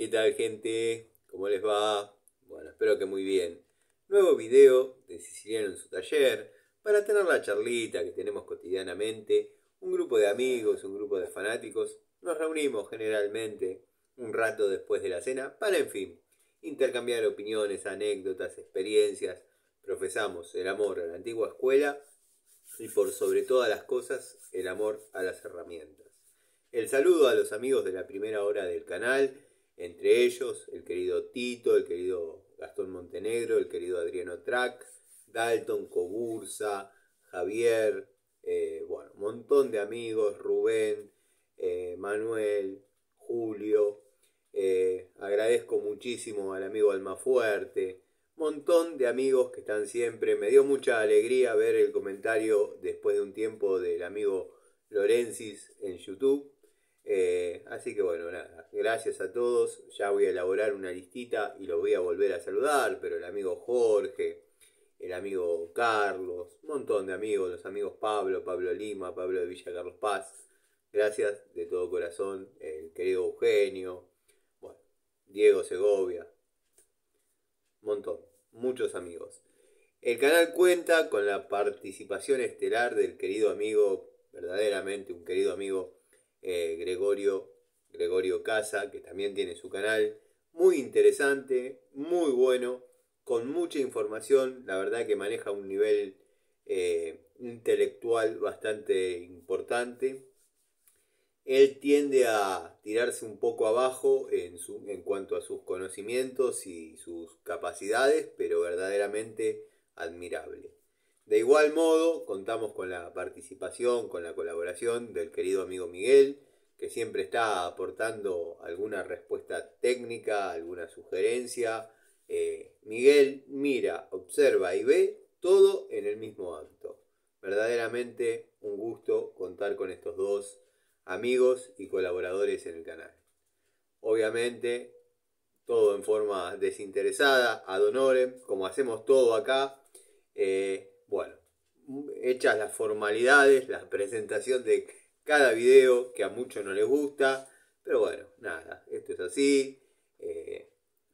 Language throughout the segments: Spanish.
¿Qué tal, gente? ¿Cómo les va? Bueno, espero que muy bien. Nuevo video de Siciliano en su taller para tener la charlita que tenemos cotidianamente. Un grupo de amigos, un grupo de fanáticos. Nos reunimos generalmente un rato después de la cena para, en fin, intercambiar opiniones, anécdotas, experiencias. Profesamos el amor a la antigua escuela y por sobre todas las cosas el amor a las herramientas. El saludo a los amigos de la primera hora del canal, entre ellos el querido Tito, el querido Gastón Montenegro, el querido Adriano Track, Dalton, Cobursa, Javier, bueno, un montón de amigos, Rubén, Manuel, Julio, agradezco muchísimo al amigo Almafuerte, montón de amigos que están siempre. Me dio mucha alegría ver el comentario después de un tiempo del amigo Lorensis en YouTube. Así que bueno, nada, gracias a todos. Ya voy a elaborar una listita y los voy a volver a saludar, pero el amigo Jorge, el amigo Carlos, un montón de amigos, los amigos Pablo Lima, Pablo de Villa Carlos Paz. Gracias de todo corazón, el querido Eugenio, bueno, Diego Segovia, un montón, muchos amigos. El canal cuenta con la participación estelar del querido amigo, verdaderamente un querido amigo, Gregorio Casa, que también tiene su canal, muy interesante, muy bueno, con mucha información, la verdad que maneja un nivel intelectual bastante importante. Él tiende a tirarse un poco abajo en cuanto a sus conocimientos y sus capacidades, pero verdaderamente admirable. De igual modo, contamos con la participación, con la colaboración del querido amigo Miguel, que siempre está aportando alguna respuesta técnica, alguna sugerencia. Miguel mira, observa y ve todo en el mismo acto. Verdaderamente un gusto contar con estos dos amigos y colaboradores en el canal. Obviamente, todo en forma desinteresada, ad honorem, como hacemos todo acá. Bueno, hechas las formalidades, la presentación de cada video, que a muchos no les gusta, pero bueno, nada, esto es así.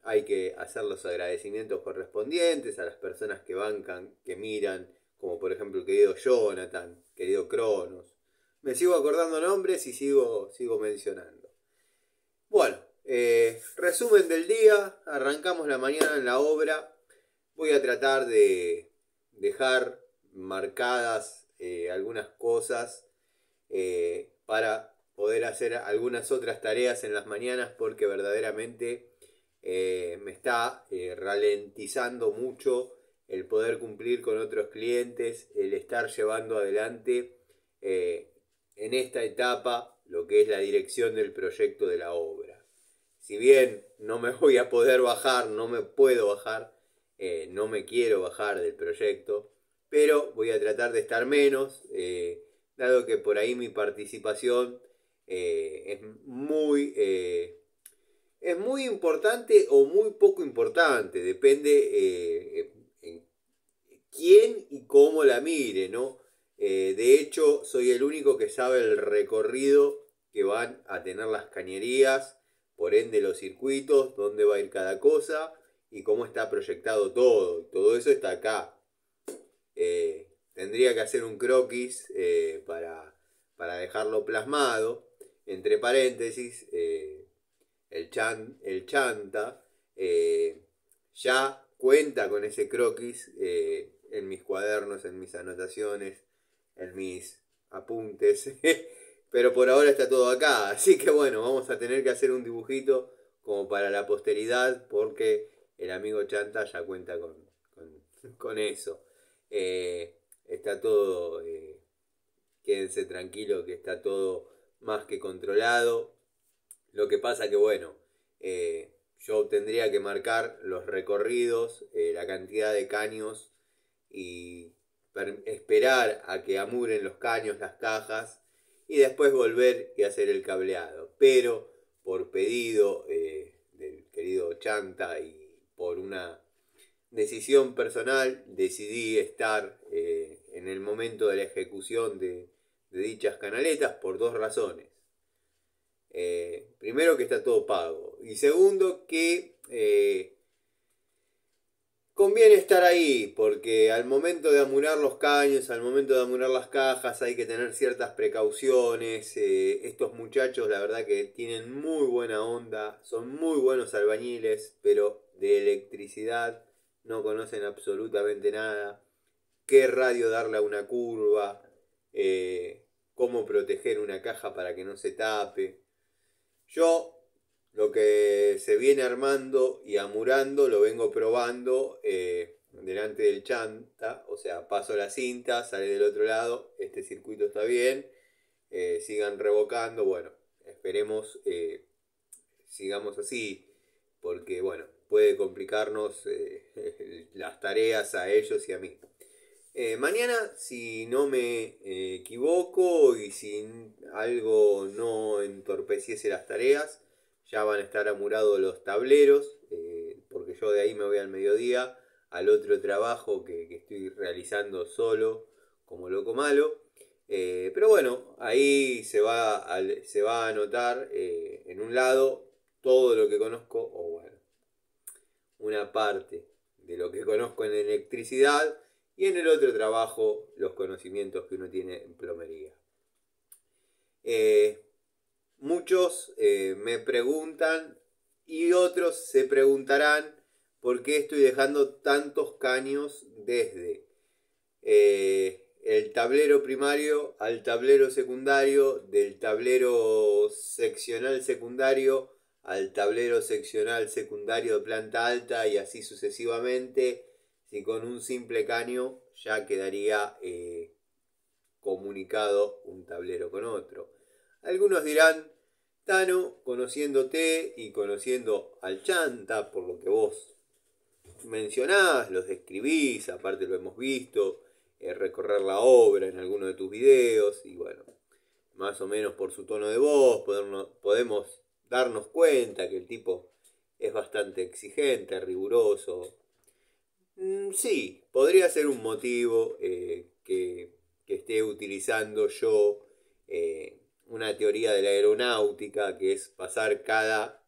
Hay que hacer los agradecimientos correspondientes a las personas que bancan, que miran, como por ejemplo el querido Jonathan, querido Cronos. Me sigo acordando nombres y sigo mencionando. Bueno, resumen del día. Arrancamos la mañana en la obra. Voy a tratar de dejar marcadas algunas cosas para poder hacer algunas otras tareas en las mañanas, porque verdaderamente me está ralentizando mucho el poder cumplir con otros clientes, el estar llevando adelante en esta etapa lo que es la dirección del proyecto de la obra. Si bien no me voy a poder bajar, no me puedo bajar, no me quiero bajar del proyecto, pero voy a tratar de estar menos, dado que por ahí mi participación es muy importante o muy poco importante, depende en quién y cómo la mire, ¿no? De hecho, soy el único que sabe el recorrido que van a tener las cañerías, por ende los circuitos, dónde va a ir cada cosa y cómo está proyectado todo. Todo eso está acá. Tendría que hacer un croquis para dejarlo plasmado. Entre paréntesis, el chanta ya cuenta con ese croquis en mis cuadernos, en mis anotaciones, en mis apuntes. Pero por ahora está todo acá. Así que bueno, vamos a tener que hacer un dibujito como para la posteridad, porque el amigo Chanta ya cuenta con eso. Está todo, quédense tranquilos que está todo más que controlado. Lo que pasa que bueno, yo tendría que marcar los recorridos, la cantidad de caños y esperar a que amuren los caños, las cajas, y después volver y hacer el cableado. Pero por pedido del querido Chanta y por una decisión personal, decidí estar en el momento de la ejecución de dichas canaletas por dos razones. Primero, que está todo pago, Y segundo, que conviene estar ahí, porque al momento de amurar los caños, al momento de amurar las cajas, hay que tener ciertas precauciones. Estos muchachos, la verdad que tienen muy buena onda, son muy buenos albañiles, pero de electricidad no conocen absolutamente nada. Qué radio darle a una curva, cómo proteger una caja para que no se tape. Yo lo que se viene armando y amurando lo vengo probando delante del chanta, o sea, paso la cinta, sale del otro lado, este circuito está bien, sigan revocando, bueno, esperemos sigamos así, porque bueno, puede complicarnos las tareas a ellos y a mí. Mañana, si no me equivoco y si algo no entorpeciese las tareas, ya van a estar amurados los tableros, porque yo de ahí me voy al mediodía al otro trabajo que estoy realizando solo, como loco malo. Pero bueno, ahí se va a anotar en un lado todo lo que conozco, o bueno, una parte de lo que conozco en electricidad y en el otro trabajo los conocimientos que uno tiene en plomería. Muchos me preguntan y otros se preguntarán por qué estoy dejando tantos caños desde el tablero primario al tablero secundario, del tablero seccional secundario al tablero seccional secundario de planta alta y así sucesivamente, si con un simple caño ya quedaría comunicado un tablero con otro. Algunos dirán, Tano, conociéndote y conociendo al chanta, por lo que vos mencionás, los describís, aparte lo hemos visto, recorrer la obra en alguno de tus videos, y bueno, más o menos por su tono de voz podemos darnos cuenta que el tipo es bastante exigente, riguroso. Sí, podría ser un motivo que esté utilizando yo una teoría de la aeronáutica, que es pasar cada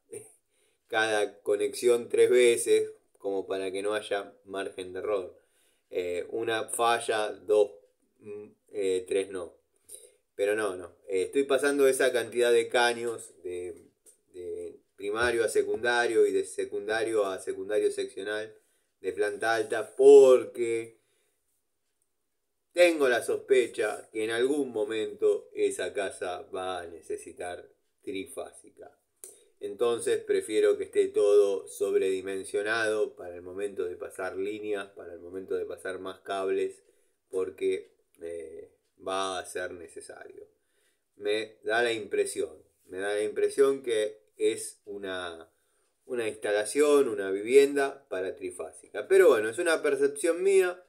conexión 3 veces, como para que no haya margen de error. Una falla, dos, tres no. Pero no. Estoy pasando esa cantidad de caños de primario a secundario y de secundario a secundario seccional de planta alta porque tengo la sospecha que en algún momento esa casa va a necesitar trifásica. Entonces prefiero que esté todo sobredimensionado para el momento de pasar líneas, para el momento de pasar más cables, porque va a ser necesario. Me da la impresión que es una instalación, una vivienda para trifásica. Pero bueno, es una percepción mía.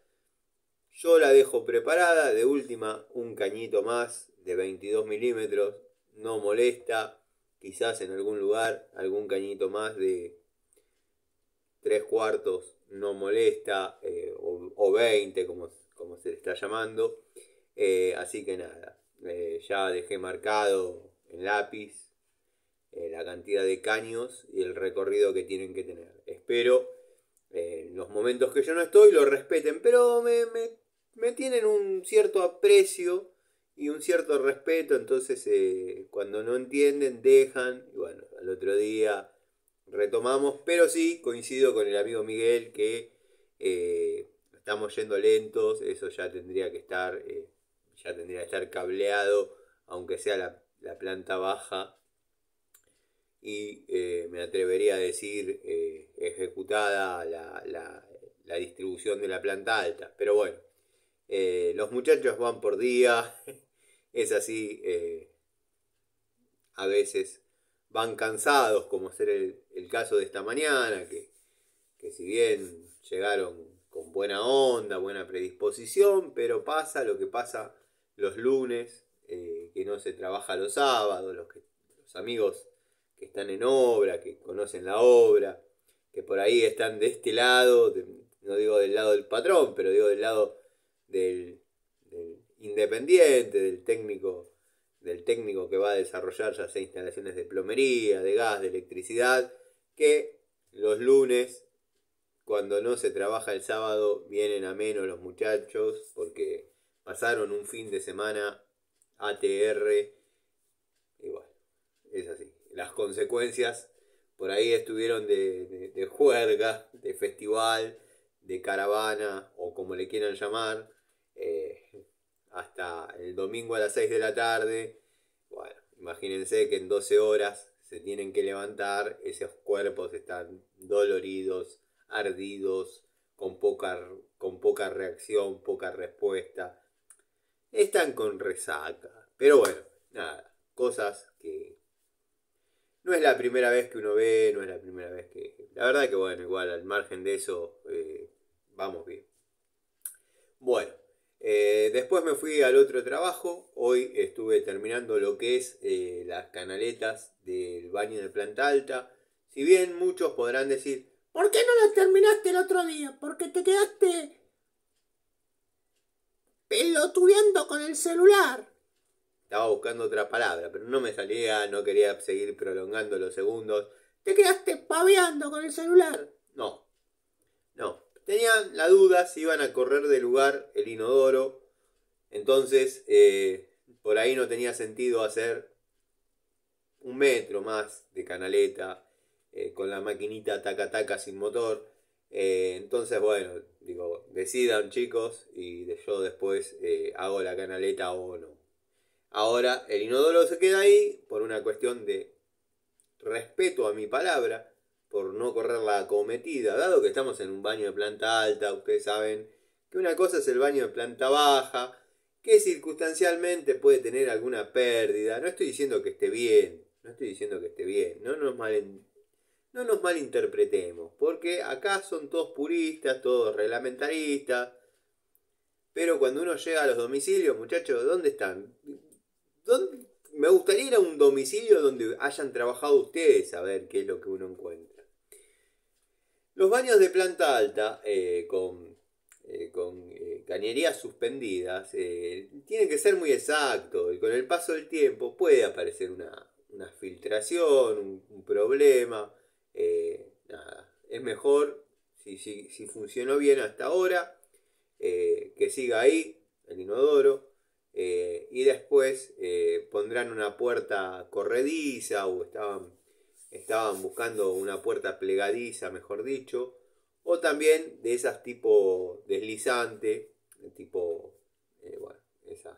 Yo la dejo preparada, de última un cañito más de 22 milímetros, no molesta. Quizás en algún lugar algún cañito más de 3/4 no molesta, o 20 como se le está llamando. Así que nada, ya dejé marcado en lápiz la cantidad de caños y el recorrido que tienen que tener. Espero en los momentos que yo no estoy lo respeten, pero me tienen un cierto aprecio y un cierto respeto, entonces cuando no entienden dejan, y bueno, al otro día retomamos, pero sí coincido con el amigo Miguel que estamos yendo lentos, eso ya tendría que estar cableado, aunque sea la planta baja, y me atrevería a decir ejecutada la distribución de la planta alta. Pero bueno, los muchachos van por día, es así, a veces van cansados, como ser el caso de esta mañana, que si bien llegaron con buena onda, buena predisposición, pero pasa lo que pasa los lunes, que no se trabaja los sábados, los amigos que están en obra, que conocen la obra, que por ahí están de este lado, no digo del lado del patrón, pero digo del lado del independiente, del técnico que va a desarrollar ya sea instalaciones de plomería, de gas, de electricidad, que los lunes, cuando no se trabaja el sábado, vienen a menos los muchachos porque pasaron un fin de semana ATR y bueno, es así. Las consecuencias por ahí estuvieron de juerga, de festival, de caravana o como le quieran llamar, hasta el domingo a las 6 de la tarde. Bueno, imagínense que en 12 horas se tienen que levantar, esos cuerpos están doloridos, ardidos, con poca reacción, poca respuesta. Están con resaca. Pero bueno, nada, cosas que no es la primera vez que uno ve, no es la primera vez que... La verdad que bueno, igual al margen de eso, vamos bien. Bueno, después me fui al otro trabajo. Hoy estuve terminando lo que es las canaletas del baño de planta alta. Si bien muchos podrán decir, ¿por qué no las terminaste el otro día? Porque te quedaste pelotudeando con el celular. Estaba buscando otra palabra, pero no me salía, no quería seguir prolongando los segundos. ¿Te quedaste paveando con el celular? No, no. Tenían la duda si iban a correr de lugar el inodoro. Entonces, por ahí no tenía sentido hacer 1 metro más de canaleta con la maquinita taca-taca sin motor. Entonces, bueno, digo, decidan chicos y yo después hago la canaleta o no. Ahora el inodoro se queda ahí por una cuestión de respeto a mi palabra, por no correr la acometida, dado que estamos en un baño de planta alta, ustedes saben que una cosa es el baño de planta baja, que circunstancialmente puede tener alguna pérdida. No estoy diciendo que esté bien, no estoy diciendo que esté bien, no nos malinterpretemos, porque acá son todos puristas, todos reglamentaristas, pero cuando uno llega a los domicilios, muchachos, ¿dónde están? Me gustaría ir a un domicilio donde hayan trabajado ustedes a ver qué es lo que uno encuentra. Los baños de planta alta con cañerías suspendidas tienen que ser muy exactos y con el paso del tiempo puede aparecer una filtración, un problema. Nada, es mejor, si funcionó bien hasta ahora, que siga ahí el inodoro. Y después pondrán una puerta corrediza o estaban buscando una puerta plegadiza, mejor dicho, o también de esas tipo deslizante, tipo, bueno, esas.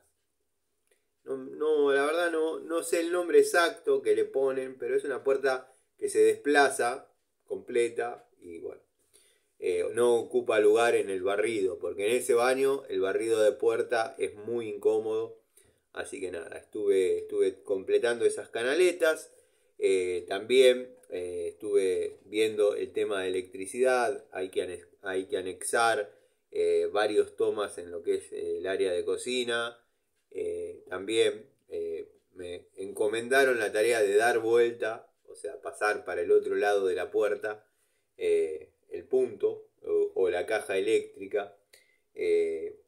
No, la verdad no sé el nombre exacto que le ponen, pero es una puerta que se desplaza completa y bueno, no ocupa lugar en el barrido, porque en ese baño el barrido de puerta es muy incómodo. Así que nada, estuve completando esas canaletas. También estuve viendo el tema de electricidad. Hay que anexar varios tomas en lo que es el área de cocina. También me encomendaron la tarea de dar vuelta, o sea, pasar para el otro lado de la puerta el punto o la caja eléctrica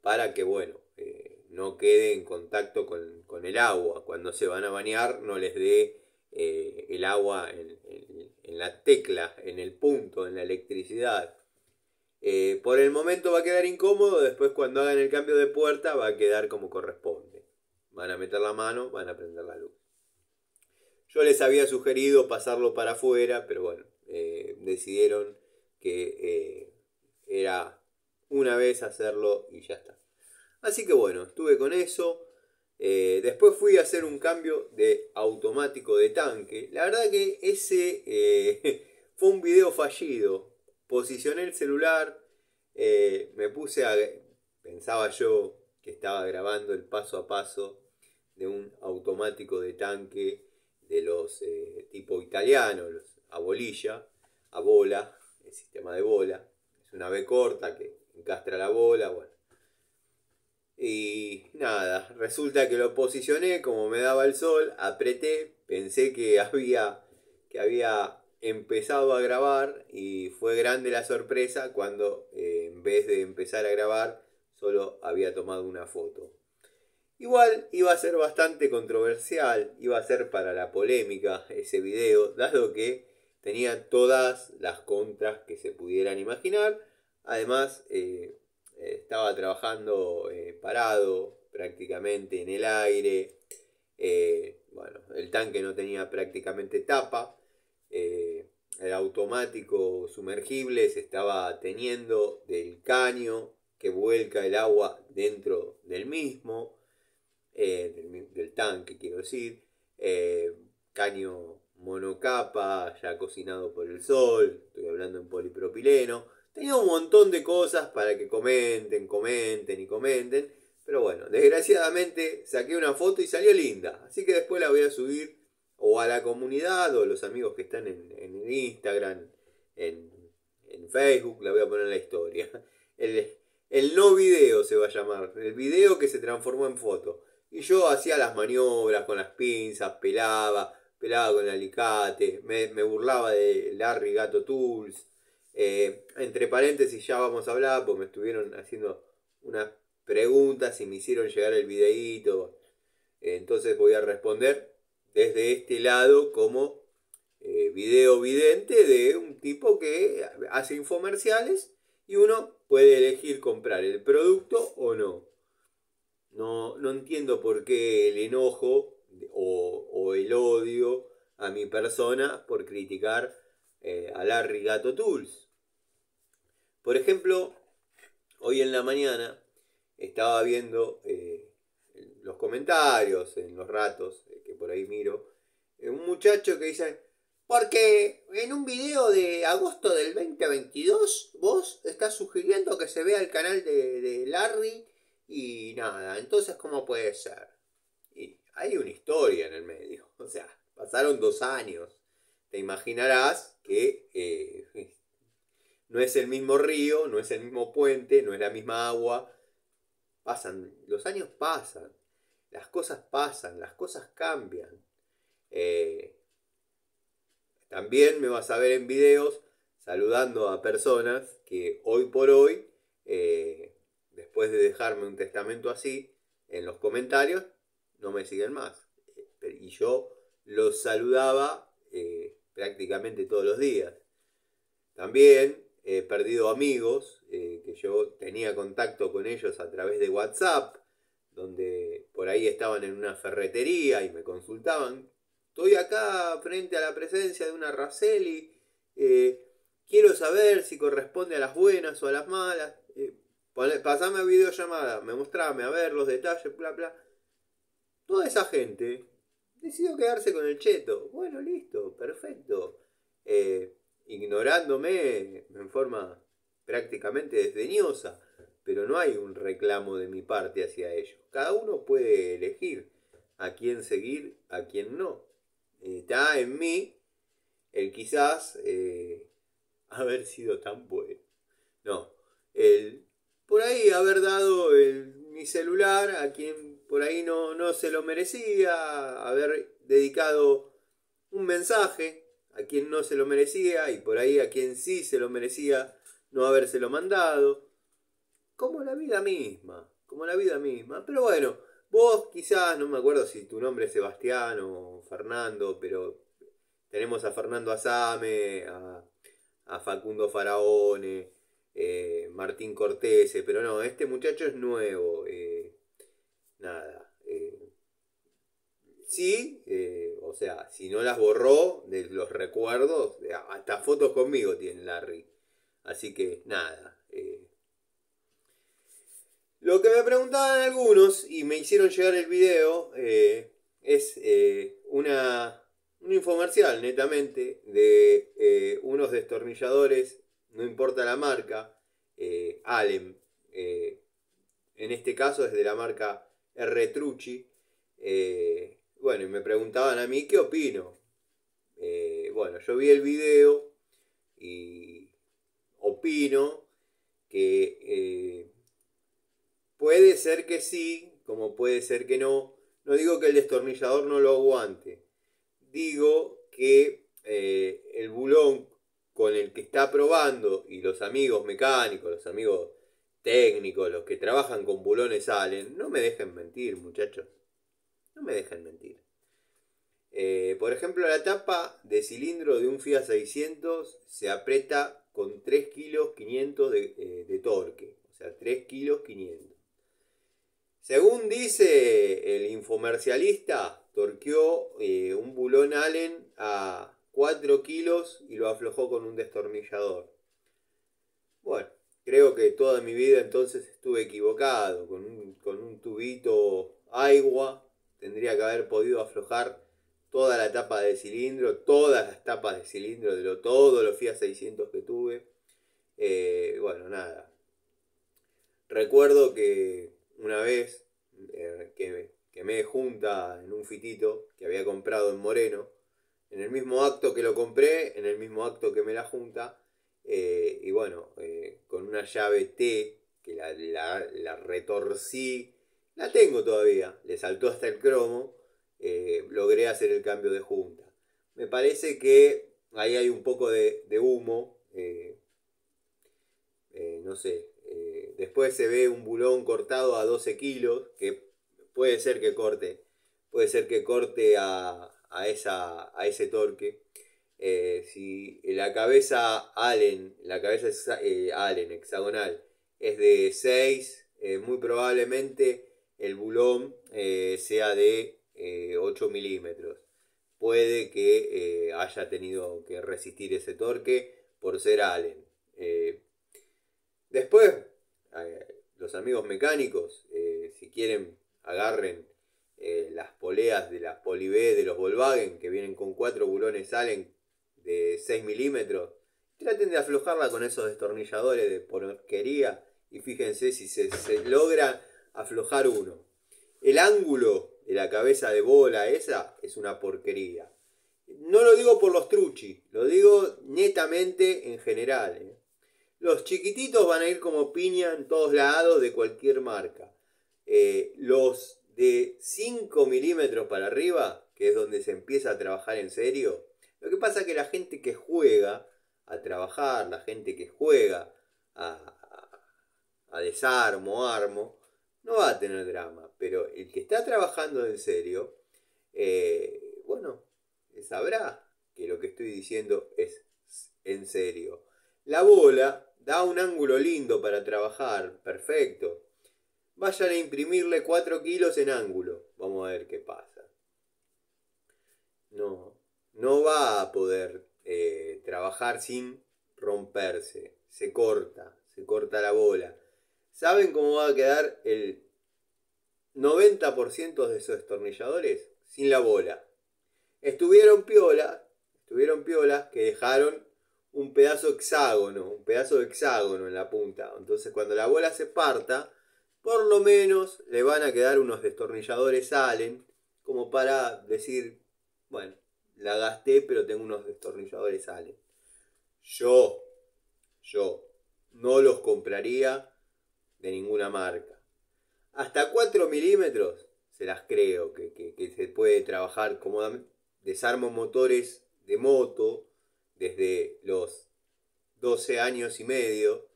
para que, bueno, no quede en contacto con el agua. Cuando se van a bañar no les dé el agua en la tecla, en el punto, en la electricidad. Por el momento va a quedar incómodo, después cuando hagan el cambio de puerta va a quedar como corresponde. Van a meter la mano, van a prender la luz. Yo les había sugerido pasarlo para afuera, pero bueno, decidieron que era una vez hacerlo y ya está. Así que bueno, estuve con eso. Después fui a hacer un cambio de automático de tanque. La verdad que ese fue un video fallido. Posicioné el celular, me puse a... Pensaba yo que estaba grabando el paso a paso de un automático de tanque de los tipo italianos, los a bolilla, a bola, el sistema de bola. Es una B corta que encastra la bola, bueno. Y nada, resulta que lo posicioné como me daba el sol, apreté, pensé que había empezado a grabar y fue grande la sorpresa cuando en vez de empezar a grabar solo había tomado una foto. Igual iba a ser bastante controversial, iba a ser para la polémica ese video, dado que tenía todas las contras que se pudieran imaginar. Además, estaba trabajando parado prácticamente en el aire. Bueno, el tanque no tenía prácticamente tapa. El automático sumergible se estaba teniendo del caño que vuelca el agua dentro del mismo, del tanque quiero decir, caño monocapa ya cocinado por el sol, estoy hablando en polipropileno. Tenía un montón de cosas para que comenten, pero bueno, desgraciadamente saqué una foto y salió linda, así que después la voy a subir o a la comunidad o a los amigos que están en Instagram, en Facebook, la voy a poner en la historia. El no video se va a llamar, el video que se transformó en foto. Y yo hacía las maniobras con las pinzas, pelaba con el alicate, me burlaba de Larry Gato Tools. Entre paréntesis ya vamos a hablar, porque me estuvieron haciendo unas preguntas y me hicieron llegar el videíto. Entonces voy a responder desde este lado como video vidente de un tipo que hace infomerciales y uno puede elegir comprar el producto o no. No entiendo por qué el enojo o el odio a mi persona por criticar a Larry Gato Tools. Por ejemplo, hoy en la mañana estaba viendo los comentarios en los ratos que por ahí miro, un muchacho que dice, porque en un video de agosto del 2022 vos estás sugiriendo que se vea el canal de Larry y nada, entonces ¿cómo puede ser? Y hay una historia en el medio, o sea, pasaron 2 años. Te imaginarás que no es el mismo río, no es el mismo puente, no es la misma agua. Los años pasan, las cosas cambian. También me vas a ver en videos saludando a personas que hoy por hoy, después de dejarme un testamento así, en los comentarios, no me siguen más. Y yo los saludaba prácticamente todos los días. También he perdido amigos que yo tenía contacto con ellos a través de WhatsApp, donde por ahí estaban en una ferretería y me consultaban. Estoy acá frente a la presencia de una Raceli. Quiero saber si corresponde a las buenas o a las malas. Pasame a videollamada, me mostrame a ver los detalles, bla bla. Toda esa gente decidió quedarse con el cheto. Bueno, listo, perfecto. Ignorándome en forma prácticamente desdeñosa, pero no hay un reclamo de mi parte hacia ellos. Cada uno puede elegir a quién seguir, a quién no. Está en mí el quizás haber sido tan bueno. No, el por ahí haber dado mi celular a quien por ahí no se lo merecía, haber dedicado un mensaje a quien no se lo merecía y por ahí a quien sí se lo merecía no habérselo mandado. Como la vida misma, Pero bueno, vos quizás, no me acuerdo si tu nombre es Sebastián o Fernando, pero tenemos a Fernando Azame, a Facundo Faraone, Martín Cortese, pero no, este muchacho es nuevo. Nada. Sí, o sea, si no las borró de los recuerdos, hasta fotos conmigo tiene Larry. Así que nada. Lo que me preguntaban algunos y me hicieron llegar el video es un infomercial netamente de unos destornilladores, no importa la marca, Allen. En este caso es de la marca R. Trucci. Bueno, y me preguntaban a mí qué opino. Bueno, yo vi el video y opino que puede ser que sí, como puede ser que no. No digo que el destornillador no lo aguante. Digo que el bulón con el que está probando y los amigos mecánicos, los amigos técnicos, los que trabajan con bulones Allen, no me dejen mentir, muchachos. No me dejen mentir. Por ejemplo, la tapa de cilindro de un Fiat 600 se aprieta con 3 kilos 500 de torque. O sea, 3 kilos 500. Según dice el infomercialista, torqueó un bulón Allen a 4 kilos y lo aflojó con un destornillador. Bueno, creo que toda mi vida entonces estuve equivocado. Con un tubito agua tendría que haber podido aflojar toda la tapa de cilindro, todas las tapas de cilindro de todos los Fiat 600 que tuve. Bueno, nada. Recuerdo que una vez que quemé junta en un fitito que había comprado en Moreno, en el mismo acto que lo compré, en el mismo acto quemé la junta, y bueno, con una llave T que la retorcí, la tengo todavía, le saltó hasta el cromo, logré hacer el cambio de junta. Me parece que ahí hay un poco de humo, no sé. Después se ve un bulón cortado a 12 kilos, que puede ser que corte a ese torque. Si la cabeza Allen, Allen hexagonal es de 6, muy probablemente el bulón sea de 8 milímetros. Puede que haya tenido que resistir ese torque por ser Allen. Después, los amigos mecánicos, si quieren, agarren las poleas de las Poli B de los Volkswagen, que vienen con 4 bulones Allen de 6 milímetros. Traten de aflojarla con esos destornilladores de porquería y fíjense si se logra aflojar uno. El ángulo de la cabeza de bola esa es una porquería. No lo digo por los truchi, lo digo netamente en general. Los chiquititos van a ir como piña en todos lados de cualquier marca. Los de 5 milímetros para arriba, que es donde se empieza a trabajar en serio, lo que pasa es que la gente que juega a trabajar, la gente que juega a desarmo, armo, no va a tener drama. Pero el que está trabajando en serio, bueno, sabrá que lo que estoy diciendo es en serio. La bola da un ángulo lindo para trabajar, perfecto. Vayan a imprimirle 4 kilos en ángulo. Vamos a ver qué pasa. No va a poder trabajar sin romperse. Se corta la bola. ¿Saben cómo va a quedar el 90% de esos destornilladores? Sin la bola. Estuvieron piolas que dejaron un pedazo de hexágono en la punta. Entonces cuando la bola se parta, por lo menos le van a quedar unos destornilladores Allen, como para decir, bueno, la gasté pero tengo unos destornilladores Allen. Yo no los compraría de ninguna marca. Hasta 4 milímetros se las creo que se puede trabajar cómodamente. Desarmo motores de moto desde los 12 años y medio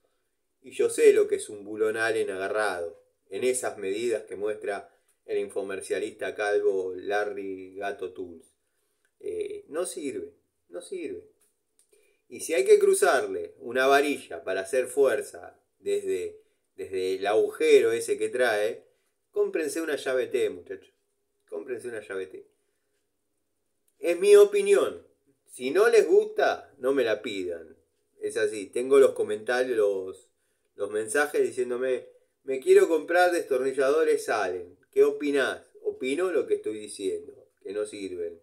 y yo sé lo que es un bulón Allen agarrado en esas medidas que muestra el infomercialista calvo Larry Gato Tools. No sirve. Y si hay que cruzarle una varilla para hacer fuerza desde el agujero ese que trae, cómprense una llave T, muchachos. Cómprense una llave T. Es mi opinión. Si no les gusta, no me la pidan. Es así. Tengo los comentarios, los mensajes diciéndome, me quiero comprar destornilladores Allen. ¿Qué opinás? Opino lo que estoy diciendo, que no sirven.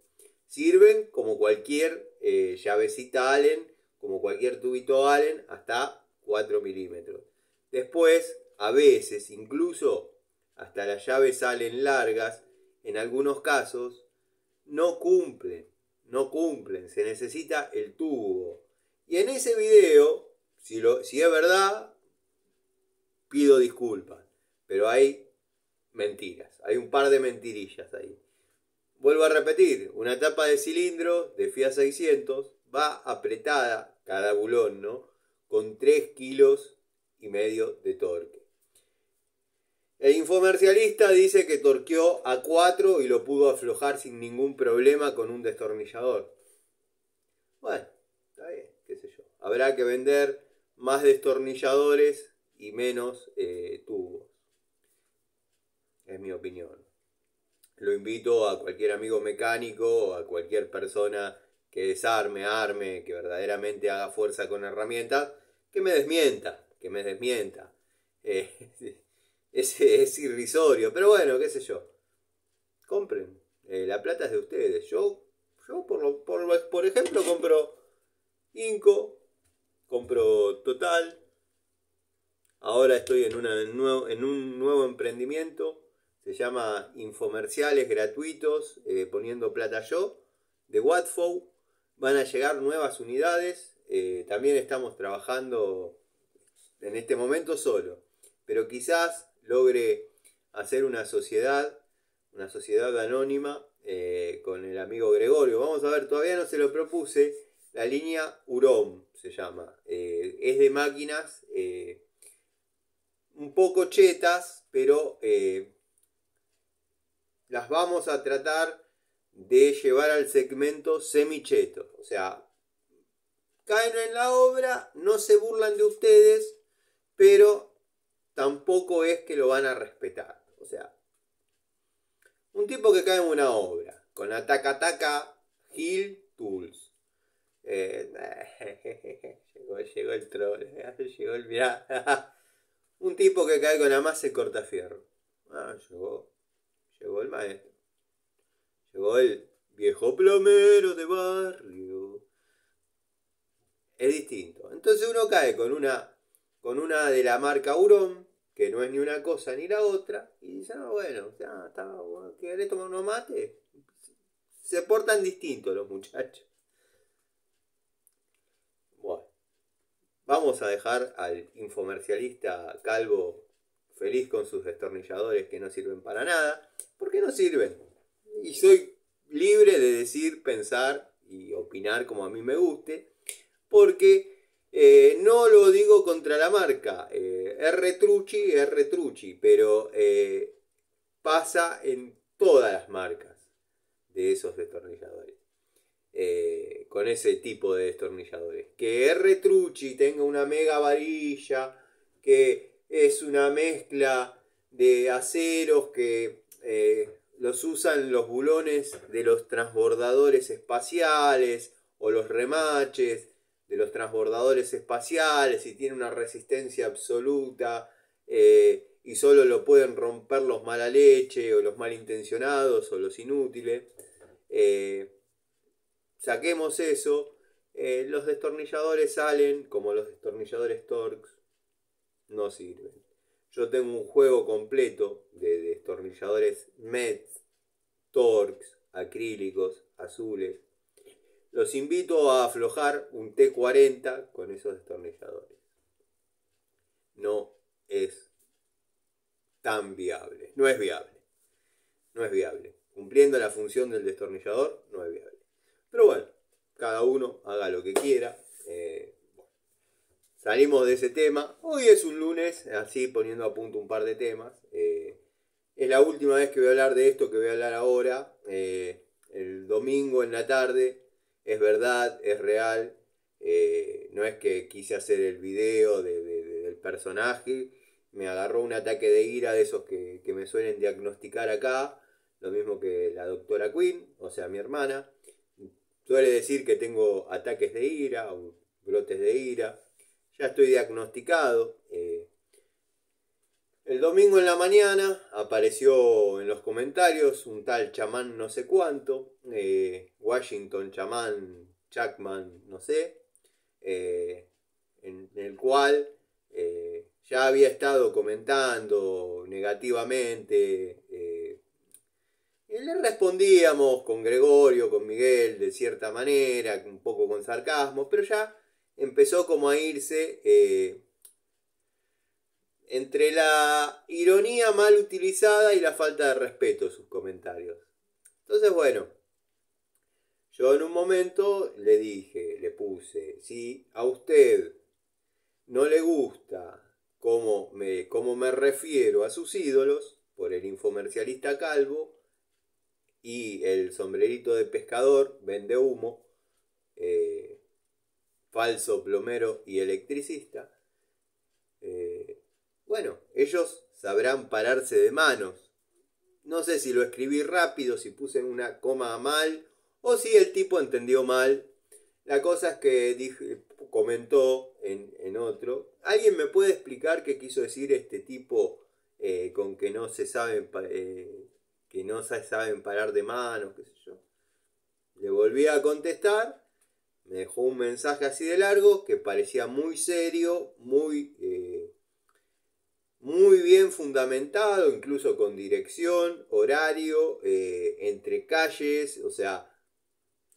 Sirven como cualquier llavecita Allen, como cualquier tubito Allen, hasta 4 milímetros. Después, a veces, incluso hasta las llaves Allen largas, en algunos casos, no cumplen, se necesita el tubo. Y en ese video, si es verdad, pido disculpas, pero hay mentiras, hay un par de mentirillas ahí. Vuelvo a repetir, una tapa de cilindro de Fiat 600 va apretada, cada bulón, ¿no?, con 3 kilos y medio de torque. El infomercialista dice que torqueó a 4 y lo pudo aflojar sin ningún problema con un destornillador. Bueno, está bien, qué sé yo. Habrá que vender más destornilladores y menos tubos. Es mi opinión. Lo invito a cualquier amigo mecánico, a cualquier persona que desarme, arme, que verdaderamente haga fuerza con herramientas, que me desmienta, que me desmienta. Es irrisorio, pero bueno, qué sé yo. Compren, la plata es de ustedes. Yo por ejemplo, compro Inco, compro Total. Ahora estoy en un nuevo emprendimiento. Se llama Infomerciales Gratuitos, poniendo plata yo, de Watfo. Van a llegar nuevas unidades. También estamos trabajando en este momento solo. Pero quizás logre hacer una sociedad anónima con el amigo Gregorio. Vamos a ver, todavía no se lo propuse. La línea UROM se llama. Es de máquinas un poco chetas, pero las vamos a tratar de llevar al segmento semicheto. O sea, caen en la obra, no se burlan de ustedes, pero tampoco es que lo van a respetar. O sea, un tipo que cae en una obra, con la taca Hill Tools. Llegó el troll, llegó el mirá. Un tipo que cae con la masa y cortafierro. Llegó el maestro. Llegó el viejo plomero de barrio. Es distinto. Entonces uno cae con una de la marca Hurón, que no es ni una cosa ni la otra, y dice, no, bueno, ya está, bueno, ¿querés tomar unos mates? Se portan distintos los muchachos. Bueno, vamos a dejar al infomercialista calvo feliz con sus destornilladores que no sirven para nada, porque no sirven. Y soy libre de decir, pensar y opinar como a mí me guste, porque no lo digo contra la marca. Es retrucci, pero pasa en todas las marcas de esos destornilladores. Con ese tipo de destornilladores. Que R-Trucci tenga una mega varilla, que es una mezcla de aceros que los usan los bulones de los transbordadores espaciales o los remaches de los transbordadores espaciales y tiene una resistencia absoluta y solo lo pueden romper los mala leche o los malintencionados o los inútiles. Saquemos eso. Los destornilladores salen como los destornilladores Torx. No sirven. Yo tengo un juego completo de destornilladores Metz, Torx, acrílicos, azules. Los invito a aflojar un T40 con esos destornilladores. No es tan viable. No es viable. No es viable. Cumpliendo la función del destornillador, no es viable. Pero bueno, cada uno haga lo que quiera. Salimos de ese tema. Hoy es un lunes, así poniendo a punto un par de temas. Es la última vez que voy a hablar de esto que voy a hablar ahora. El domingo en la tarde. Es verdad, es real. No es que quise hacer el video del personaje. Me agarró un ataque de ira de esos que me suelen diagnosticar acá. Lo mismo que la doctora Quinn, o sea, mi hermana. Suele decir que tengo ataques de ira o brotes de ira. Ya estoy diagnosticado. El domingo en la mañana apareció en los comentarios un tal chamán no sé cuánto. Washington chamán Chapman no sé. En el cual ya había estado comentando negativamente. Y le respondíamos con Gregorio, con Miguel, de cierta manera, un poco con sarcasmo, pero ya empezó como a irse entre la ironía mal utilizada y la falta de respeto sus comentarios. Entonces, bueno, yo en un momento le dije, le puse, si a usted no le gusta cómo me refiero a sus ídolos por el infomercialista calvo y el sombrerito de pescador, vende humo, falso plomero y electricista. Bueno, ellos sabrán pararse de manos. No sé si lo escribí rápido, si puse una coma mal o si el tipo entendió mal. La cosa es que comentó en otro. ¿Alguien me puede explicar qué quiso decir este tipo con que no se saben parar de manos, qué sé yo? Le volví a contestar. Me dejó un mensaje así de largo que parecía muy serio, muy bien fundamentado, incluso con dirección, horario, entre calles, o sea,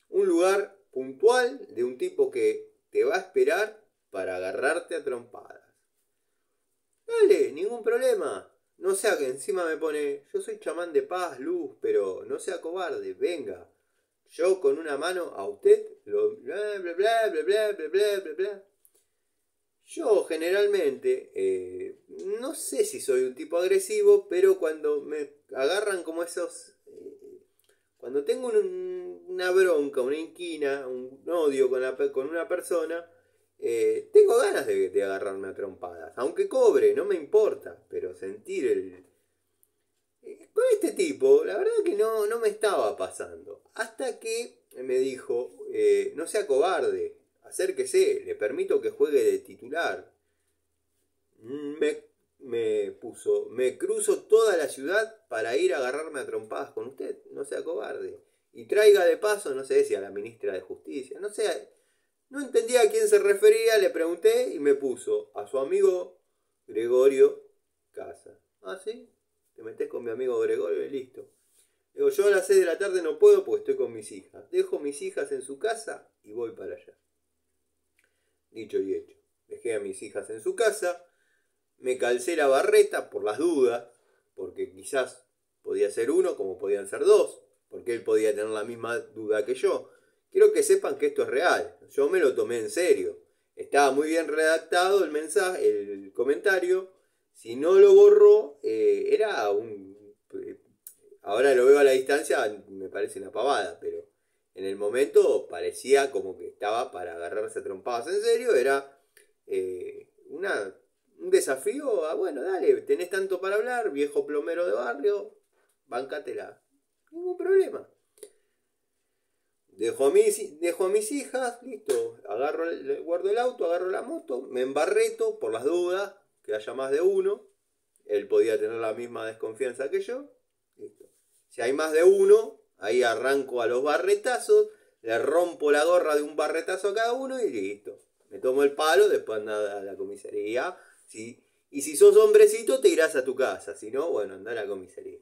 un lugar puntual de un tipo que te va a esperar para agarrarte a trompadas. Dale, ningún problema. No sea que encima me pone, yo soy chamán de paz, luz, pero no sea cobarde, venga. Yo con una mano a usted, bla bla bla bla bla bla bla bla bla. Yo generalmente, no sé si soy un tipo agresivo, pero cuando me agarran como esos... cuando tengo una bronca, una inquina, un odio con una persona, tengo ganas de agarrarme a trompadas. Aunque cobre, no me importa, pero sentir el... con este tipo, la verdad que no me estaba pasando. Hasta que me dijo, no sea cobarde, acérquese, le permito que juegue de titular. Me, me puso, me cruzo toda la ciudad para ir a agarrarme a trompadas con usted, no sea cobarde. Y traiga de paso, no sé si a la ministra de Justicia, no sé, no entendía a quién se refería, le pregunté y me puso a su amigo Gregorio Casa. Ah, ¿sí? Te metés con mi amigo Gregorio y listo. Digo, yo a las 6 de la tarde no puedo porque estoy con mis hijas. Dejo mis hijas en su casa y voy para allá. Dicho y hecho. Dejé a mis hijas en su casa, me calcé la barreta por las dudas, porque quizás podía ser uno como podían ser dos, porque él podía tener la misma duda que yo. Quiero que sepan que esto es real, yo me lo tomé en serio. Estaba muy bien redactado el mensaje, el comentario. Si no lo borró, era un... Ahora lo veo a la distancia, me parece una pavada, pero en el momento parecía como que estaba para agarrarse a trompadas en serio. Era un desafío a, bueno, dale, tenés tanto para hablar, viejo plomero de barrio, bancatela. Ningún problema. Dejo a mis hijas, listo. Guardo el auto, agarro la moto, me embarreto por las dudas, que haya más de uno. Él podía tener la misma desconfianza que yo. Listo. Si hay más de uno, ahí arranco a los barretazos, le rompo la gorra de un barretazo a cada uno y listo. Me tomo el palo, después anda a la comisaría. ¿Sí? Y si sos hombrecito, te irás a tu casa. Si no, bueno, anda a la comisaría.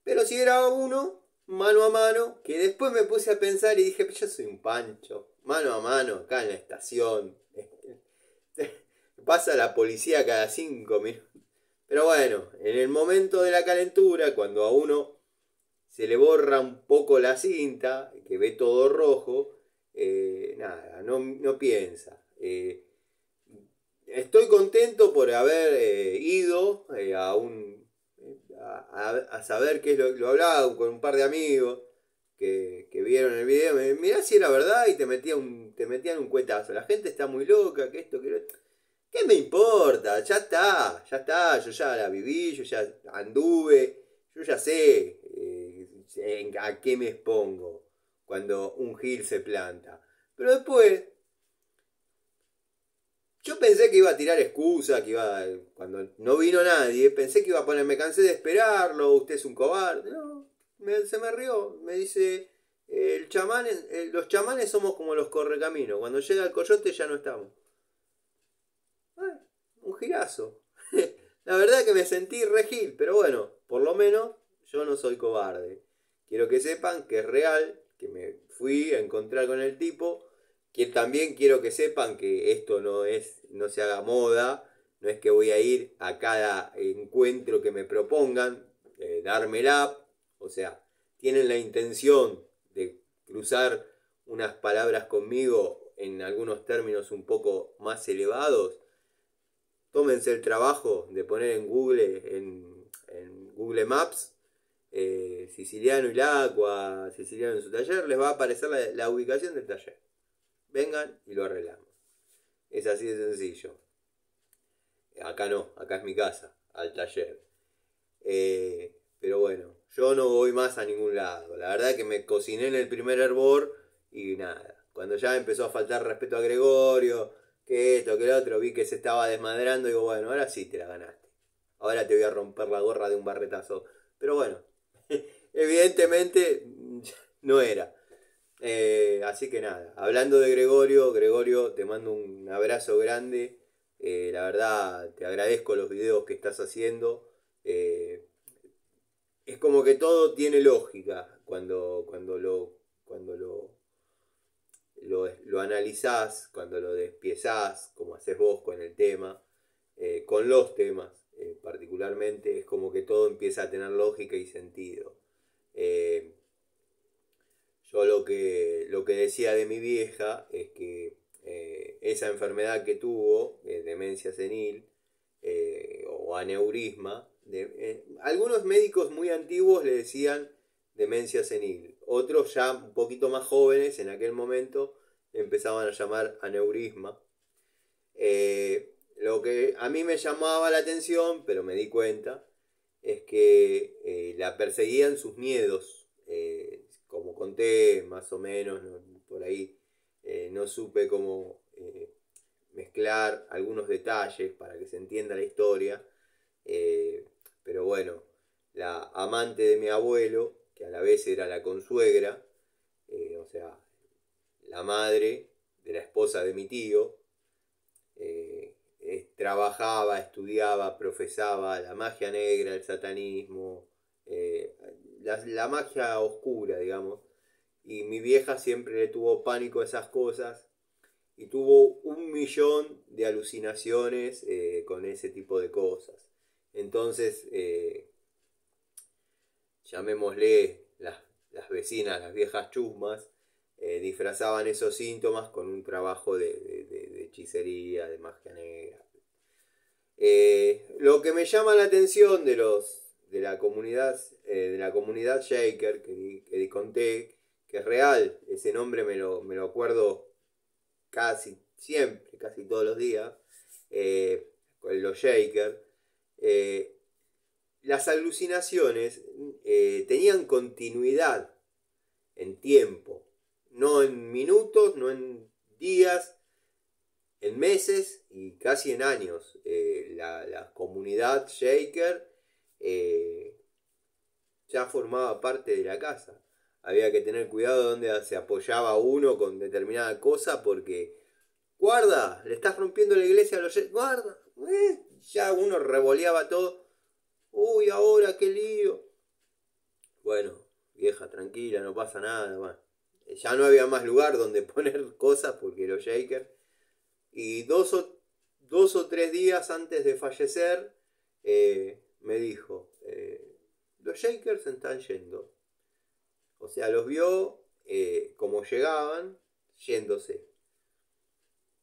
Pero si era uno, mano a mano, que después me puse a pensar y dije, yo soy un pancho. Mano a mano, acá en la estación. Pasa la policía cada 5 minutos. Pero bueno, en el momento de la calentura, cuando a uno se le borra un poco la cinta, que ve todo rojo, nada, no piensa. Estoy contento por haber ido a saber qué es lo hablaba con un par de amigos que vieron el video. Mirá si era verdad y te metían un cuetazo. La gente está muy loca, que esto, que lo otro. ¿Qué me importa? Ya está, yo ya la viví, yo ya anduve, yo ya sé a qué me expongo cuando un gil se planta. Pero después, yo pensé que iba a tirar excusa, cuando no vino nadie, pensé que iba a poner, me cansé de esperarlo, usted es un cobarde. No, se me rió, me dice, los chamanes somos como los correcaminos, cuando llega el coyote ya no estamos. Ay, un girazo. La verdad que me sentí re gil, pero bueno, por lo menos yo no soy cobarde. Quiero que sepan que es real, que me fui a encontrar con el tipo, que también quiero que sepan que esto no se haga moda, no es que voy a ir a cada encuentro que me propongan, dármela, o sea, tienen la intención de cruzar unas palabras conmigo en algunos términos un poco más elevados. tómense el trabajo de poner en Google Maps, Siciliano y Lacua, Siciliano en su taller, les va a aparecer la ubicación del taller. Vengan y lo arreglamos. Es así de sencillo. Acá no, acá es mi casa, al taller. Pero bueno, yo no voy más a ningún lado. La verdad que me cociné en el primer hervor y nada. Cuando ya empezó a faltar respeto a Gregorio, que esto, que lo otro, vi que se estaba desmadrando, digo, bueno, ahora sí te la ganaste. Ahora te voy a romper la gorra de un barretazo. Pero bueno, evidentemente no era. Así que nada, hablando de Gregorio, Gregorio, te mando un abrazo grande. La verdad, te agradezco los videos que estás haciendo. Es como que todo tiene lógica cuando lo analizás, cuando lo despiezás, como haces vos con el tema, con los temas particularmente, es como que todo empieza a tener lógica y sentido. Eh, yo lo que decía de mi vieja es que esa enfermedad que tuvo, demencia senil o aneurisma, algunos médicos muy antiguos le decían demencia senil, otros ya un poquito más jóvenes en aquel momento empezaban a llamar aneurisma. Lo que a mí me llamaba la atención, pero me di cuenta, es que la perseguían sus miedos. Como conté más o menos, ¿no? Por ahí no supe cómo mezclar algunos detalles para que se entienda la historia. Pero bueno, la amante de mi abuelo, que a la vez era la consuegra, o sea, la madre de la esposa de mi tío, trabajaba, estudiaba, profesaba la magia negra, el satanismo, la magia oscura, digamos. Y mi vieja siempre le tuvo pánico a esas cosas y tuvo 1.000.000 de alucinaciones con ese tipo de cosas. Entonces, llamémosle las vecinas, las viejas chusmas, disfrazaban esos síntomas con un trabajo de hechicería, de magia negra. Lo que me llama la atención de la comunidad Shaker que conté, que es real, ese nombre me lo acuerdo casi siempre, casi todos los días, con los Shaker. Las alucinaciones tenían continuidad en tiempo, no en minutos, no en días, en meses y casi en años. La comunidad Shaker ya formaba parte de la casa. Había que tener cuidado donde se apoyaba uno con determinada cosa porque, guarda, le estás rompiendo la iglesia a los Shaker, guarda, ya uno revoleaba todo. Uy, ahora qué lío. Bueno, vieja, tranquila, no pasa nada. Bueno, ya no había más lugar donde poner cosas porque los Shakers. Y dos o tres días antes de fallecer, me dijo, los Shakers se están yendo. O sea, los vio como llegaban, yéndose.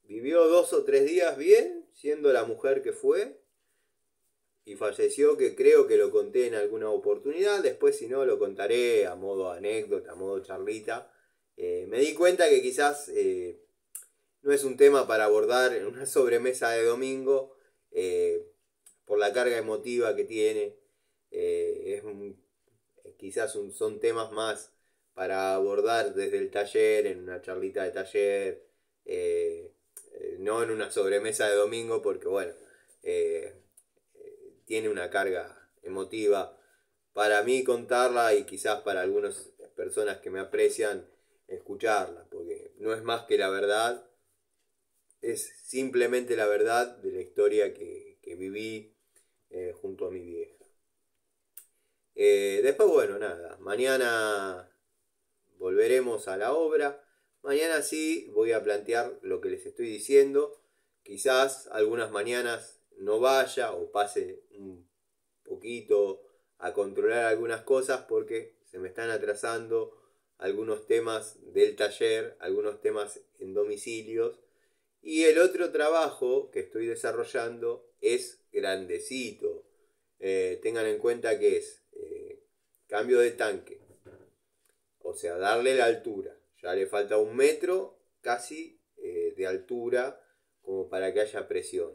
Vivió 2 o 3 días bien, siendo la mujer que fue. Y falleció, que creo que lo conté en alguna oportunidad. Después, si no, lo contaré a modo anécdota, a modo charlita. Me di cuenta que quizás no es un tema para abordar en una sobremesa de domingo, por la carga emotiva que tiene. Quizás son temas más para abordar desde el taller, en una charlita de taller, no en una sobremesa de domingo, porque bueno, tiene una carga emotiva. Para mí contarla y quizás para algunas personas que me aprecian escucharla, porque no es más que la verdad, es simplemente la verdad de la historia que viví junto a mi vieja. Después, bueno, nada, mañana volveremos a la obra. Mañana sí voy a plantear lo que les estoy diciendo. Quizás algunas mañanas no vaya o pase un poquito a controlar algunas cosas porque se me están atrasando algunos temas del taller, algunos temas en domicilios. Y el otro trabajo que estoy desarrollando es grandecito. Tengan en cuenta que es cambio de tanque, o sea, darle la altura. Ya le falta 1 metro casi de altura como para que haya presión.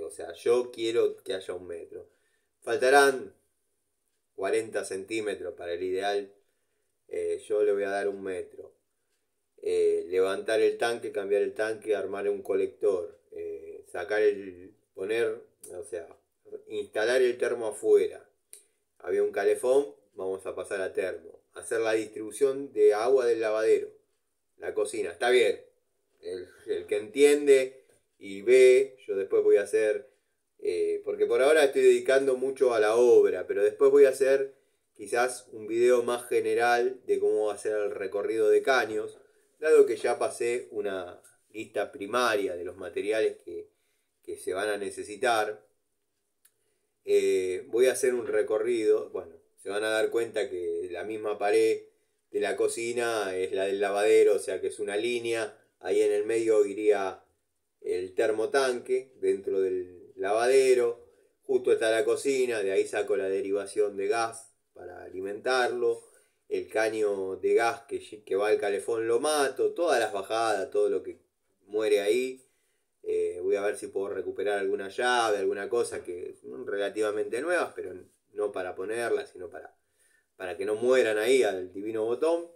O sea, yo quiero que haya 1 metro. Faltarán 40 centímetros para el ideal. Yo le voy a dar 1 metro. Levantar el tanque, cambiar el tanque, armar un colector, o sea, instalar el termo afuera. Había un calefón, vamos a pasar a termo. Hacer la distribución de agua del lavadero, la cocina. Está bien, el que entiende y ve, yo después voy a hacer, porque por ahora estoy dedicando mucho a la obra, pero después voy a hacer quizás un video más general de cómo hacer el recorrido de caños, dado que ya pasé una lista primaria de los materiales que se van a necesitar. Voy a hacer un recorrido, bueno, se van a dar cuenta que la misma pared de la cocina es la del lavadero, o sea que es una línea, ahí en el medio iría el termotanque dentro del lavadero, justo está la cocina, de ahí saco la derivación de gas para alimentarlo, el caño de gas que va al calefón lo mato, todas las bajadas, todo lo que muere ahí. Voy a ver si puedo recuperar alguna llave, alguna cosa que son relativamente nuevas, pero no para ponerlas, sino para que no mueran ahí al divino botón.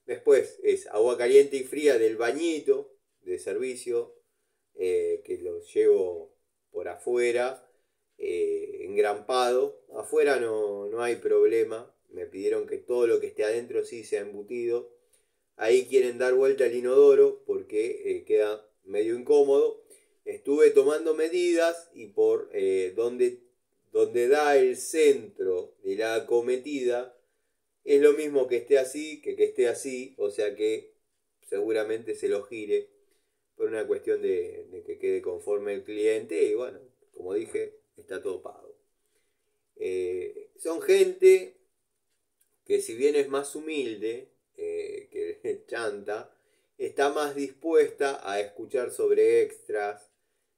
Después es agua caliente y fría del bañito de servicio, que lo llevo por afuera, engrampado. Afuera no hay problema, me pidieron que todo lo que esté adentro sí sea embutido. Ahí quieren dar vuelta al inodoro porque queda medio incómodo. Estuve tomando medidas y por donde da el centro de la acometida es lo mismo que esté así que esté así, o sea que seguramente se lo gire por una cuestión de que quede conforme el cliente y bueno, como dije, está todo pago. Son gente que si bien es más humilde que chanta, está más dispuesta a escuchar sobre extras,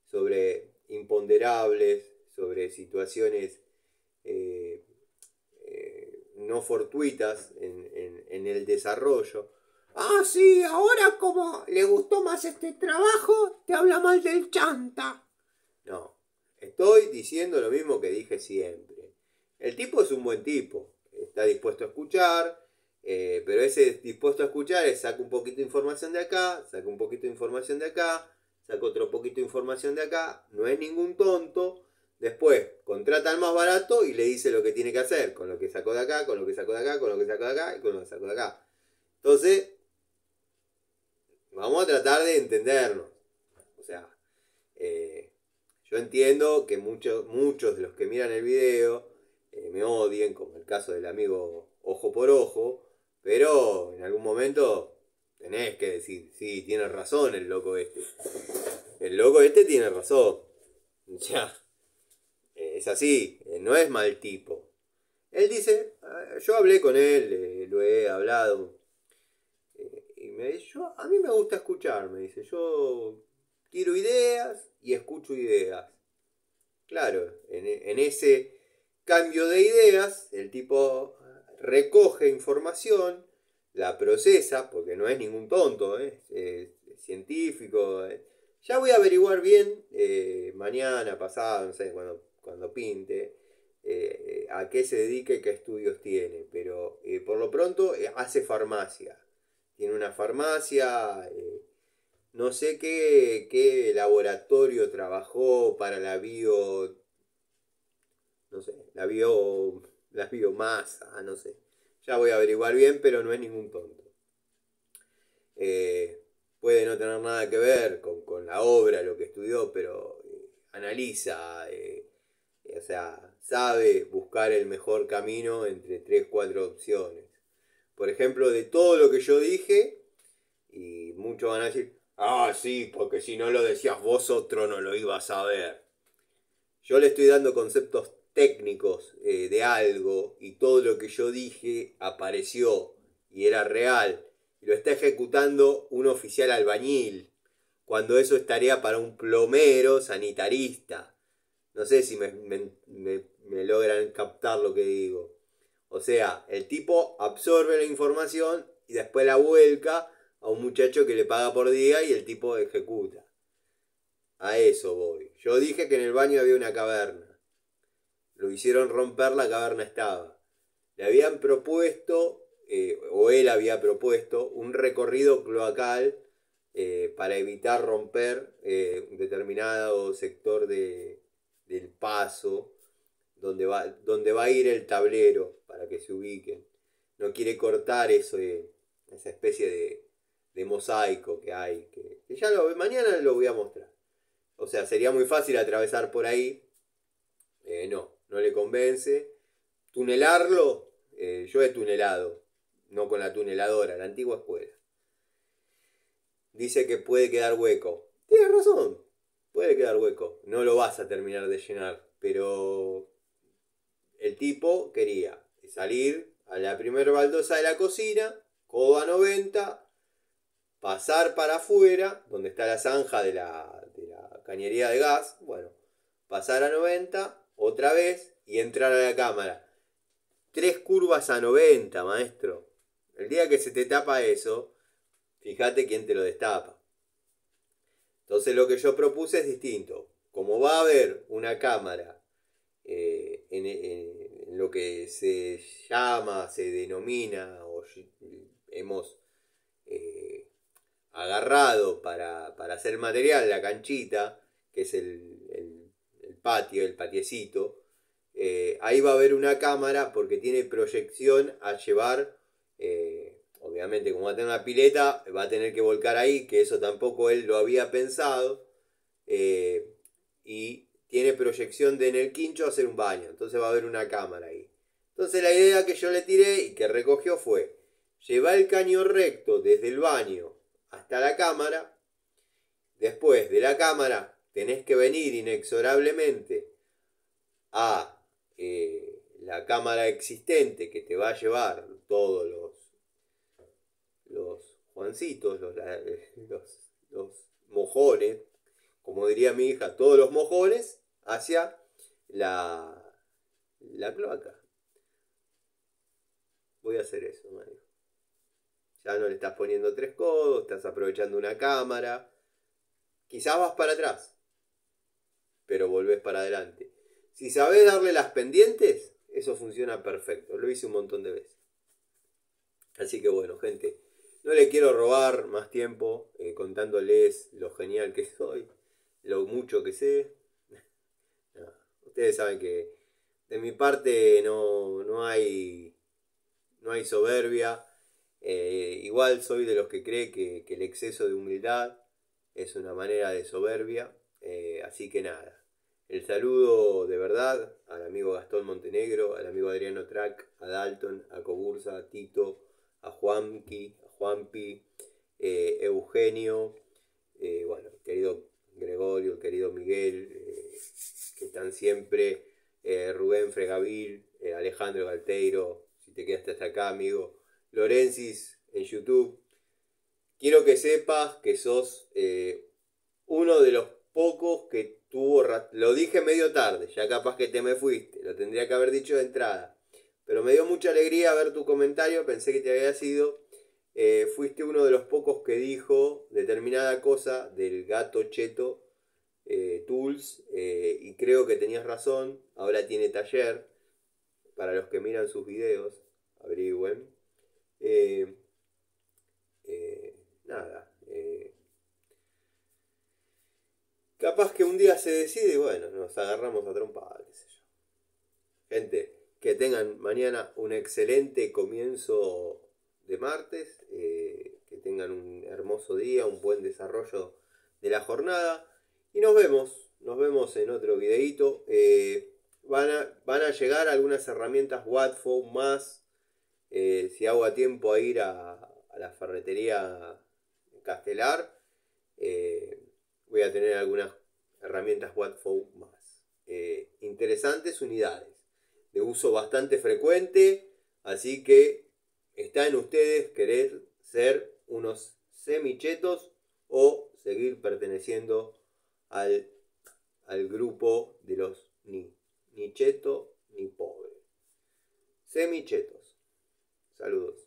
sobre imponderables, sobre situaciones no fortuitas en el desarrollo. Ah, sí, ahora como le gustó más este trabajo, te habla mal del chanta. No, estoy diciendo lo mismo que dije siempre. El tipo es un buen tipo, está dispuesto a escuchar, pero ese dispuesto a escuchar es saca un poquito de información de acá, saca un poquito de información de acá, saca otro poquito de información de acá, no es ningún tonto. Después contrata al más barato y le dice lo que tiene que hacer, con lo que sacó de acá, con lo que sacó de acá, con lo que sacó de acá y con lo que sacó de acá. Entonces, vamos a tratar de entendernos. O sea, yo entiendo que muchos de los que miran el video me odien, como el caso del amigo Ojo por Ojo, pero en algún momento tenés que decir, sí, tiene razón el loco este. El loco este tiene razón. Ya, es así, no es mal tipo. Él dice, yo hablé con él, lo he hablado, y me dice, a mí me gusta escuchar, me dice, yo tiro ideas y escucho ideas. Claro, en ese cambio de ideas, el tipo recoge información, la procesa, porque no es ningún tonto, es científico. Ya voy a averiguar bien, mañana, pasado, no sé, cuando pinte, a qué se dedica y qué estudios tiene. Pero por lo pronto hace farmacia. Tiene una farmacia, no sé qué laboratorio trabajó para no sé, la biomasa, no sé. Ya voy a averiguar bien, pero no es ningún tonto. Puede no tener nada que ver con la obra, lo que estudió, pero analiza, o sea, sabe buscar el mejor camino entre 3, 4 opciones. Por ejemplo, de todo lo que yo dije, y muchos van a decir, ah, sí, porque si no lo decías vos, otro no lo iba a saber. Yo le estoy dando conceptos técnicos de algo y todo lo que yo dije apareció y era real. Y lo está ejecutando un oficial albañil, cuando eso es tarea para un plomero sanitarista. No sé si me logran captar lo que digo. O sea, el tipo absorbe la información y después la vuelca a un muchacho que le paga por día y el tipo ejecuta. A eso voy. Yo dije que en el baño había una caverna. Lo hicieron romper, la caverna estaba. Le habían propuesto, o él había propuesto, un recorrido cloacal para evitar romper un determinado sector del paso donde va a ir el tablero para que se ubiquen. No quiere cortar eso, esa especie de mosaico que hay, que ya mañana lo voy a mostrar. O sea, sería muy fácil atravesar por ahí. No le convence. Tunelarlo, yo he tunelado, no con la tuneladora, la antigua escuela. Dice que puede quedar hueco. Tiene razón, puede quedar hueco. No lo vas a terminar de llenar, pero el tipo quería salir a la primera baldosa de la cocina, codo a 90, pasar para afuera, donde está la zanja de la cañería de gas, bueno, pasar a 90, otra vez, y entrar a la cámara. 3 curvas a 90, maestro. El día que se te tapa eso, fíjate quién te lo destapa. Entonces lo que yo propuse es distinto. Como va a haber una cámara en lo que se llama, se denomina, o hemos agarrado para hacer material, la canchita, que es el patio, el patiecito, ahí va a haber una cámara porque tiene proyección a llevar, obviamente como va a tener una pileta, va a tener que volcar ahí, que eso tampoco él lo había pensado, y tiene proyección de en el quincho hacer un baño, entonces va a haber una cámara ahí. Entonces la idea que yo le tiré y que recogió fue, llevar el caño recto desde el baño hasta la cámara, después de la cámara tenés que venir inexorablemente a la cámara existente que te va a llevar todos los Juancitos, los mojones, como diría mi hija, todos los mojones hacia la cloaca. Voy a hacer eso, Mario. Ya no le estás poniendo 3 codos, estás aprovechando una cámara. Quizás vas para atrás, pero volvés para adelante. Si sabés darle las pendientes, eso funciona perfecto. Lo hice un montón de veces. Así que bueno, gente, no le quiero robar más tiempo contándoles lo genial que soy, lo mucho que sé. No, ustedes saben que de mi parte no hay soberbia. Igual soy de los que cree que el exceso de humildad es una manera de soberbia. Así que nada. El saludo de verdad al amigo Gastón Montenegro, al amigo Adriano Track, a Dalton, a Cobursa, a Tito, a Juanqui, a Juanpi, Eugenio, bueno, el querido Gregorio, el querido Miguel, que están siempre, Rubén Fregavil, Alejandro Galteiro, si te quedaste hasta acá, amigo, Lorensis en YouTube. Quiero que sepas que sos uno de los pocos que tuvo... Lo dije medio tarde, ya capaz que te me fuiste, lo tendría que haber dicho de entrada. Pero me dio mucha alegría ver tu comentario, pensé que te había sido. Fuiste uno de los pocos que dijo determinada cosa del gato cheto Tools, y creo que tenías razón, ahora tiene taller, para los que miran sus videos, averigüen. Nada. Capaz que un día se decide y bueno, nos agarramos a trompada, qué sé yo. Gente, que tengan mañana un excelente comienzo de martes, que tengan un hermoso día, un buen desarrollo de la jornada y nos vemos en otro videito. Van a llegar algunas herramientas Watfo más, si hago a tiempo a ir a la ferretería Castelar, voy a tener algunas herramientas Watfo más. Interesantes unidades de uso bastante frecuente, así que está en ustedes querer ser unos semichetos o seguir perteneciendo al al grupo de los ni cheto ni pobre. Semichetos. Saludos.